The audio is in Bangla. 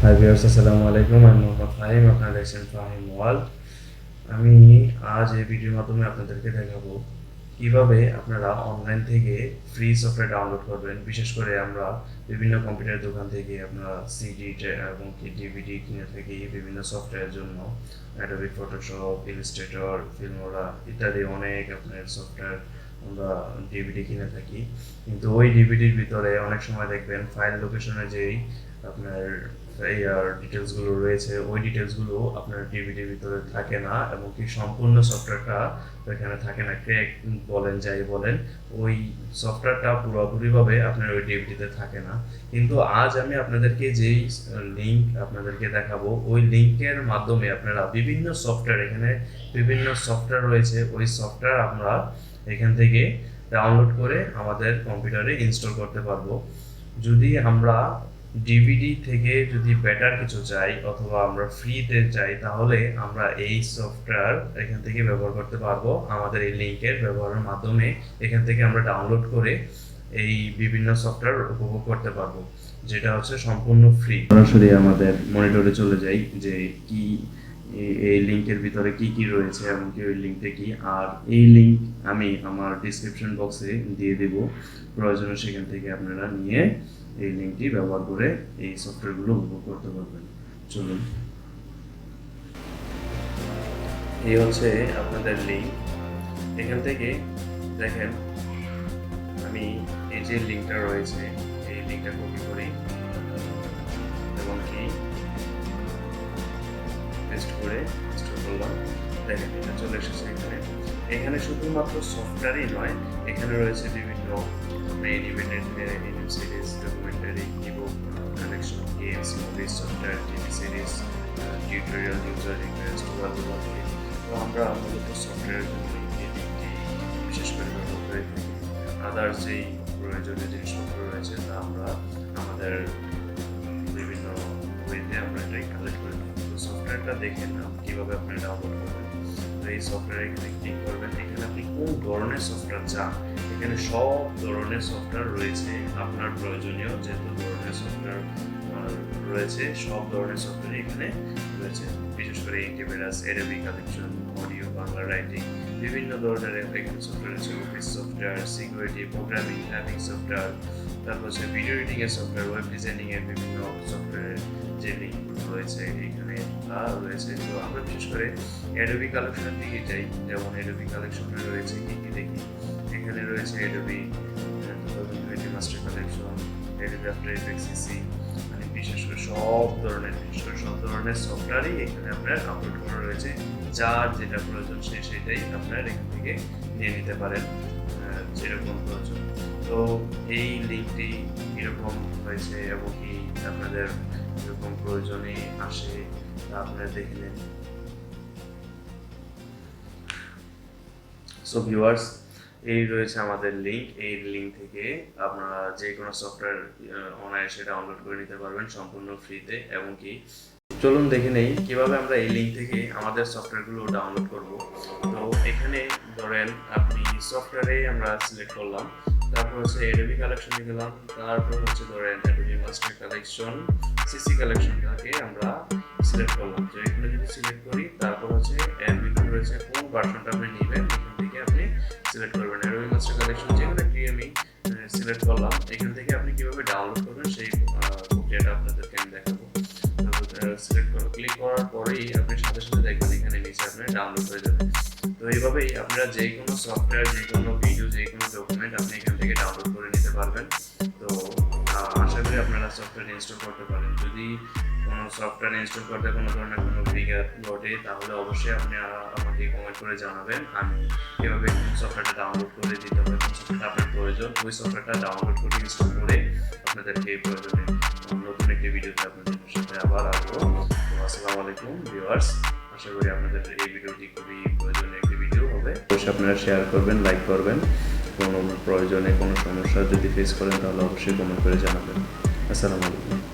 হাই ভিউয়ার্স, আসসালামু আলাইকুম। আমি মোহাম্মদ ফাহিম, আপনারা দেখছেন ফাহিম ওয়ার্ল্ড। আমি আজ এই ভিডিওর মাধ্যমে আপনাদেরকে দেখাবো কিভাবে আপনারা অনলাইন থেকে ফ্রি সফটওয়্যার ডাউনলোড করবেন। বিশেষ করে আমরা বিভিন্ন কম্পিউটার দোকান থেকে আপনারা সিডি এবং কি ডিভিডি কিনে থাকি বিভিন্ন সফটওয়্যারের জন্য। অ্যাডোবি ফটোশপ, ইলাস্ট্রেটর, ফিল্মোরা ইত্যাদি অনেক আপনার সফটওয়্যার আমরা ডিভিডি কিনে থাকি। কিন্তু ওই ডিভিডির ভিতরে অনেক সময় দেখবেন ফাইল লোকেশনে যেই আপনার এই ডিটেলসগুলো রয়েছে, ওই ডিটেলসগুলো আপনার ডিভিডির ভিতরে থাকে না এবং কি সম্পূর্ণ সফটওয়্যারটা এখানে থাকে না। ক্র্যাক বলেন যাই বলেন, ওই সফটওয়্যারটা পুরোপুরিভাবে আপনার ওই ডিভিডিতে থাকে না। কিন্তু আজ আমি আপনাদেরকে যেই লিঙ্ক আপনাদেরকে দেখাবো, ওই লিঙ্কের মাধ্যমে আপনারা বিভিন্ন সফটওয়্যার, এখানে বিভিন্ন সফটওয়্যার রয়েছে, ওই সফটওয়্যার আমরা এখান থেকে ডাউনলোড করে আমাদের কম্পিউটারে ইনস্টল করতে পারবো। যদি আমরা ডিভিডি থেকে যদি বেটার কিছু চাই অথবা আমরা ফ্রিতে চাই, তাহলে আমরা এই সফটওয়্যার এখান থেকে ব্যবহার করতে পারবো। আমাদের এই লিঙ্কের ব্যবহারের মাধ্যমে এখান থেকে আমরা ডাউনলোড করে এই বিভিন্ন সফটওয়্যার উপভোগ করতে পারবো, যেটা হচ্ছে সম্পূর্ণ ফ্রি। সরাসরি আমাদের মনিটরে চলে যাই যে কি এই লিঙ্কের ভিতরে কি কি রয়েছে এবং কি ওই লিঙ্কটা কি। আর এই লিঙ্ক আমি আমার ডিসক্রিপশন বক্সে দিয়ে দেব, প্রয়োজনে সেখান থেকে আপনারা নিয়ে এই লিঙ্কটি ব্যবহার করে এই সফটওয়্যারগুলো উপভোগ করতে পারবেন। চলুন, এই হচ্ছে আপনাদের লিঙ্ক। এখান থেকে দেখেন আমি এই যে লিঙ্কটা রয়েছে, এই লিঙ্কটা কপি করি এবং কি পেস্ট করে ইনস্টল করলাম। দেখেন এটা চলে এসেছে এখানে। এখানে শুধুমাত্র সফটওয়্যারই নয়, এখানে রয়েছে বিভিন্ন animated anime series, documentary, ebook collection, games, movies, software, TV series, tutorial, user request, wallpaper. তো আমরা মূলত সফটওয়্যারের জন্য এই লিঙ্কটি বিশেষ করে ব্যবহার করে থাকি। আদার্স যেই প্রয়োজনীয় জিনিসপত্র রয়েছে তা আমরা আমাদের বিভিন্ন ওয়েতে আমরা এটাই কালেক্ট করে থাকি। তো সফটওয়্যারটা দেখেন কীভাবে আপনি ডাউনলোড করবেন। তো এই সফটওয়্যারে এখানে ক্লিক করবেন। এখানে আপনি কোন ধরনের সফটওয়্যার চান, এখানে সব ধরনের সফটওয়্যার রয়েছে আপনার প্রয়োজনীয় যেহেতু ধরনের সফটওয়্যার রয়েছে, সব ধরনের সফটওয়্যার এখানে রয়েছে। বিশেষ করে antivirus, Adobe collection, audio, Bangla writing, বিভিন্ন ধরনের এখানে সফটওয়্যার আছে। Office software, security, programming, typing software, তারপর হচ্ছে ভিডিও এডিটিং এর সফটওয়্যার, ওয়েব ডিজাইনিং এর বিভিন্ন সফটওয়্যার যে লিঙ্ক রয়েছে এখানে রয়েছে। তো আমরা বিশেষ করে অ্যাডোবি কালেকশনের দিকে যাই। যেমন অ্যাডোবি কালেকশনে রয়েছে কি কি দেখি, এখানে রয়েছে Adobe master collection, Adobe after effects CC, মানে বিশেষ করে সব ধরনের সফটওয়্যারই এখানে আপনার আপলোড করা রয়েছে। যার যেটা প্রয়োজন সেটাই আপনার এখান থেকে নিয়ে নিতে পারেন যেরকম প্রয়োজন। তো এই লিঙ্কটি কীরকম হয়েছে এবং কি আপনাদের এরকম প্রয়োজনে আসে তা আপনারা দেখে নেন। সো ভিউয়ার্স, এই রয়েছে আমাদের লিঙ্ক। এই লিঙ্ক থেকে আপনারা যে কোনো সফটওয়্যার অনায়াসে ডাউনলোড করে নিতে পারবেন সম্পূর্ণ ফ্রিতে। এবং কি চলুন দেখে নেই কিভাবে আমরা এই লিঙ্ক থেকে আমাদের সফটওয়্যারগুলো ডাউনলোড করব। তো এখানে ধরেন আপনি সফটওয়্যারে আমরা সিলেক্ট করলাম, তারপর হচ্ছে অ্যাডোবি কালেকশনে গেলাম, তারপর হচ্ছে ধরেন অ্যাডোবি মাস্টার কালেকশন, সিসি কালেকশনটাকে আমরা সিলেক্ট করলাম। তো এখানে যদি সিলেক্ট করি, তারপর হচ্ছে এর ভিতরে রয়েছে কোন ভার্সনটা আপনি নেবেন, এখান থেকে আপনি সিলেক্ট করবেন। অ্যাডোবি মাস্টার কালেকশন যেখানে একটি আমি সিলেক্ট করলাম, এখান থেকে আপনি কিভাবে ডাউনলোড করবেন সেই প্রক্রিয়াটা আপনাদেরকে আমি দেখাবো। সিলেক্ট করে ক্লিক করার পরেই আপনি সাথে সাথে দেখবেন এখানে নিচে আপনার ডাউনলোড হয়ে যাবে। তো এইভাবেই আপনারা যে কোনো সফটওয়্যার, যে কোনো ভিডিও, যে কোনো ডকুমেন্ট আপনি এখান থেকে ডাউনলোড করে নিতে পারবেন। তো আশা করি আপনারা সফটওয়্যার ইনস্টল করতে পারেন। যদি কোনো সফটওয়্যার ইনস্টল করতে কোনো ধরনের কোনো বিঘাত ঘটে, তাহলে অবশ্যই আপনি আমাকে কমেন্ট করে জানাবেন। আমি এভাবে কোন সফটওয়্যারটা ডাউনলোড করে দিতে হবে, কোন সফটওয়্যারটা আপনার প্রয়োজন, ওই সফটওয়্যারটা ডাউনলোড করে ইনস্টল করে আপনাদেরকে এই প্রয়োজনে নতুন একটি ভিডিওতে আপনাদের সাথে আবার আসবো। তো আসসালামু আলাইকুম ভিউয়ার্স, আশা করি আপনাদের এই ভিডিওটি খুবই প্রয়োজনীয় একটি ভিডিও হবে। অবশ্যই আপনারা শেয়ার করবেন, লাইক করবেন। কোনো প্রয়োজনে কোনো সমস্যা যদি ফেস করেন তাহলে অবশ্যই কমেন্ট করে জানাবেন। আসসালামু আলাইকুম।